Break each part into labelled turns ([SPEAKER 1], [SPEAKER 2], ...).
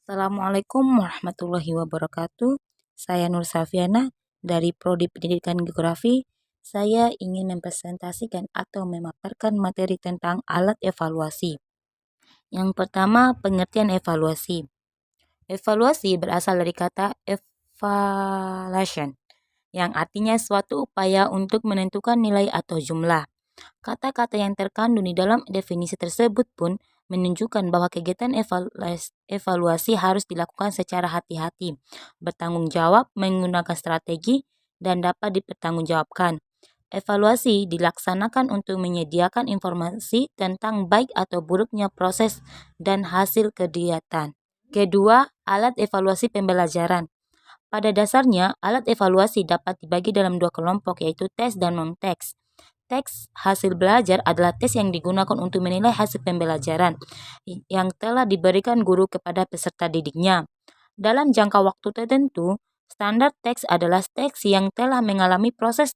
[SPEAKER 1] Assalamualaikum warahmatullahi wabarakatuh. Saya Nur Safiana dari Prodi Pendidikan Geografi. Saya ingin mempresentasikan atau memaparkan materi tentang alat evaluasi. Yang pertama, pengertian evaluasi. Evaluasi berasal dari kata evaluation, yang artinya suatu upaya untuk menentukan nilai atau jumlah. Kata-kata yang terkandung di dalam definisi tersebut pun menunjukkan bahwa kegiatan evaluasi harus dilakukan secara hati-hati, bertanggung jawab, menggunakan strategi, dan dapat dipertanggungjawabkan. Evaluasi dilaksanakan untuk menyediakan informasi tentang baik atau buruknya proses dan hasil kegiatan. Kedua, alat evaluasi pembelajaran. Pada dasarnya, alat evaluasi dapat dibagi dalam dua kelompok, yaitu tes dan non-tes. Tes hasil belajar adalah tes yang digunakan untuk menilai hasil pembelajaran yang telah diberikan guru kepada peserta didiknya. Dalam jangka waktu tertentu, standar tes adalah tes yang telah mengalami proses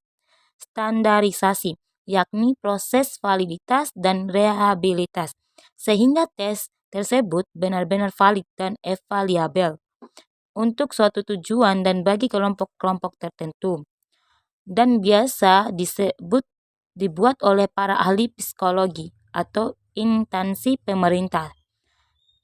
[SPEAKER 1] standarisasi, yakni proses validitas dan rehabilitas, sehingga tes tersebut benar-benar valid dan evaluable untuk suatu tujuan dan bagi kelompok-kelompok tertentu, dan biasa dibuat oleh para ahli psikologi atau instansi pemerintah.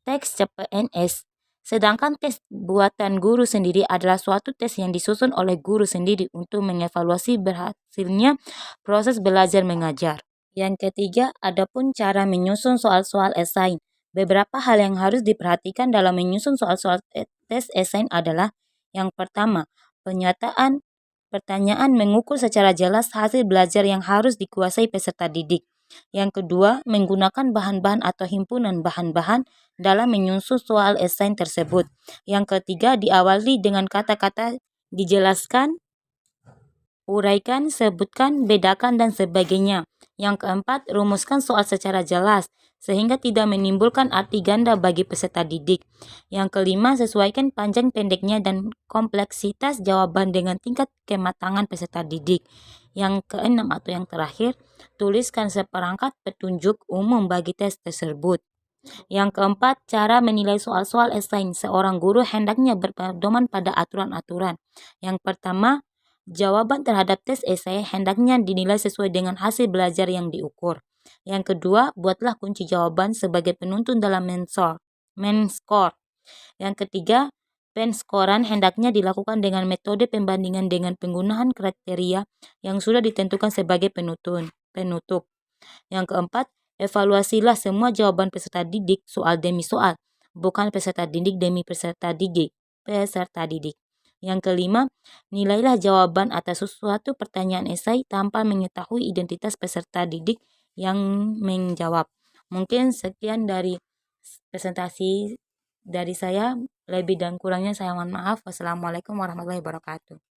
[SPEAKER 1] Tes CPNS. Sedangkan tes buatan guru sendiri adalah suatu tes yang disusun oleh guru sendiri untuk mengevaluasi berhasilnya proses belajar mengajar. Yang ketiga, adapun cara menyusun soal-soal esai. Beberapa hal yang harus diperhatikan dalam menyusun soal-soal tes esai adalah: yang pertama, penyataan pertanyaan mengukur secara jelas hasil belajar yang harus dikuasai peserta didik. Yang kedua, menggunakan bahan-bahan atau himpunan bahan-bahan dalam menyusun soal esai tersebut. Yang ketiga, diawali dengan kata-kata dijelaskan, uraikan, sebutkan, bedakan, dan sebagainya. Yang keempat, rumuskan soal secara jelas, sehingga tidak menimbulkan arti ganda bagi peserta didik. Yang kelima, sesuaikan panjang pendeknya dan kompleksitas jawaban dengan tingkat kematangan peserta didik. Yang keenam atau yang terakhir, tuliskan seperangkat petunjuk umum bagi tes tersebut. Yang keempat, cara menilai soal-soal esai. Seorang guru hendaknya berpedoman pada aturan-aturan. Yang pertama, jawaban terhadap tes esai hendaknya dinilai sesuai dengan hasil belajar yang diukur. Yang kedua, buatlah kunci jawaban sebagai penuntun dalam men-score. Yang ketiga, penskoran hendaknya dilakukan dengan metode pembandingan dengan penggunaan kriteria yang sudah ditentukan sebagai penutup. Yang keempat, evaluasilah semua jawaban peserta didik soal demi soal, bukan peserta didik demi peserta didik. Yang kelima, nilailah jawaban atas suatu pertanyaan esai tanpa mengetahui identitas peserta didik yang menjawab. Mungkin sekian dari presentasi dari saya. Lebih dan kurangnya saya mohon maaf. Wassalamualaikum warahmatullahi wabarakatuh.